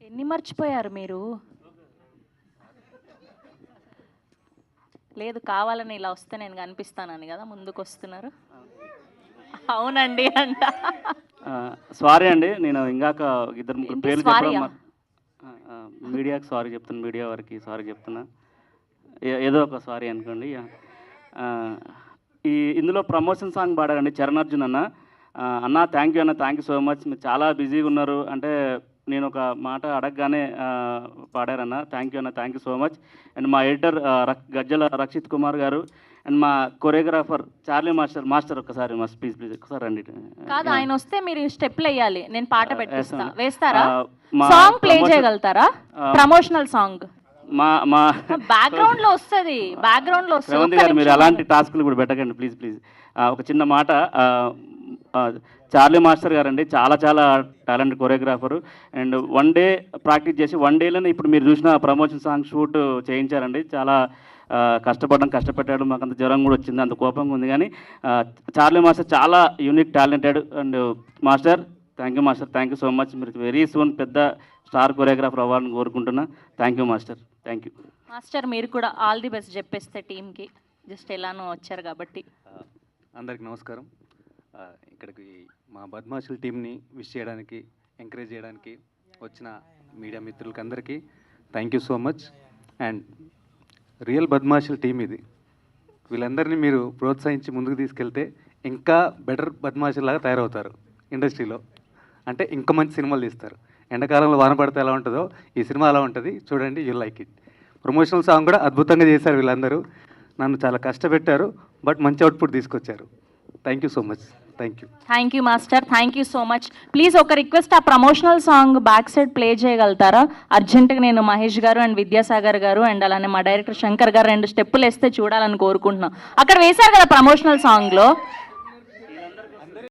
ఎన్ని మర్చిపోయారు మీరు? లేదు, కావాలని ఇలా వస్తే నేను కనిపిస్తానని కదా ముందుకు వస్తున్నారు. అవునండి అంట. సారీ అండి, నేను ఇందాక ఇద్దరు ముగ్గురు పేర్లు సారీయా? మీడియాకి సారీ చెప్తున్నా, మీడియా వారికి సారీ చెప్తున్నా, ఏదో ఒక సారీ అనుకోండి. ఇందులో ప్రమోషన్ సాంగ్ పాడారండి చరణ్ అర్జున్ అన్న. అన్న థ్యాంక్ యూ అన్న, థ్యాంక్ యూ సో మచ్. మీరు చాలా బిజీగా ఉన్నారు అంటే నేను ఒక మాట అడగగానే పాడారన్న. థ్యాంక్ యూ అన్న, thank you so much. And మా ఎడిటర్ గజ్జల రక్షిత్ కుమార్ గారు అండ్ మా కొరియోగ్రాఫర్ చార్లీ మాస్టర్ ఒకసారి మా ప్లీజ్ ఒకసారి రండి. కాదు, ఆయన వస్తే మీరు స్టెప్లు వేయాలి, నేను పాట పెట్టిస్తా. వేస్తాను. వేస్తారా? సాంగ్ ప్లే చేయగలుగుతారా? ప్రమోషనల్ సాంగ్ మా బ్యాక్గ్రౌండ్ లో వస్తుంది, బ్యాక్గ్రౌండ్ లో రేవంత్ వస్తుంది. గారు మీరు అలాంటి టాస్క్లు కూడా పెట్టకండి ప్లీజ్ ప్లీజ్. ఒక చిన్న మాట, చార్లీ మాస్టర్ గారు అండి చాలా చాలా talent choreographer. And one day practice చేసి వన్ డేలోనే ఇప్పుడు మీరు చూసిన ప్రమోషన్ సాంగ్ షూట్ చేయించారండి. చాలా కష్టపెట్టాడు, మాకు అంత జ్వరం కూడా వచ్చింది, అంత కోపంగా ఉంది. కానీ చార్లీ మాస్టర్ చాలా unique talented. And master thank you master, thank you so much. మీరు వెరీ సూన్ పెద్ద స్టార్ కొరియోగ్రాఫర్ అవ్వాలని కోరుకుంటున్నా. Thank you master, thank you. Master మీరు కూడా ఆల్ ది బెస్ట్ చెప్పేస్తే టీంకి, జస్ట్ ఎలానో వచ్చారు కాబట్టి. అందరికి నమస్కారం. ఇక్కడికి మా బద్మాషుల టీంని విష్ చేయడానికి, ఎంకరేజ్ చేయడానికి వచ్చిన మీడియా మిత్రులకి అందరికీ thank you so much. And real బద్మాషుల టీం ఇది. వీళ్ళందరినీ మీరు ప్రోత్సహించి ముందుకు తీసుకెళ్తే ఇంకా బెటర్ బద్మాషులాగా తయారవుతారు ఇండస్ట్రీలో. అంటే ఇంకా మంచి సినిమాలు తీస్తారు. ఎండాకాలంలో వాన పడితే ఎలా ఉంటుందో ఈ సినిమా అలా ఉంటుంది, చూడండి, you like it. Promotional song కూడా అద్భుతంగా చేశారు వీళ్ళందరూ. నన్ను చాలా కష్టపెట్టారు, బట్ మంచి అవుట్పుట్ తీసుకొచ్చారు. Thank you so much. Thank you. Thank you master, thank you so much. Please ఒక రిక్వెస్ట్, ఆ promotional song back side play చేయగలుగుతారా అర్జెంటుగా? నేను మహేష్ గారు అండ్ విద్యాసాగర్ గారు అండ్ అలానే మా డైరెక్టర్ శంకర్ గారు 2 స్టెప్పులు వేస్తే చూడాలని కోరుకుంటున్నాం. అక్కడ వేశారు కదా ప్రమోషనల్ సాంగ్లో.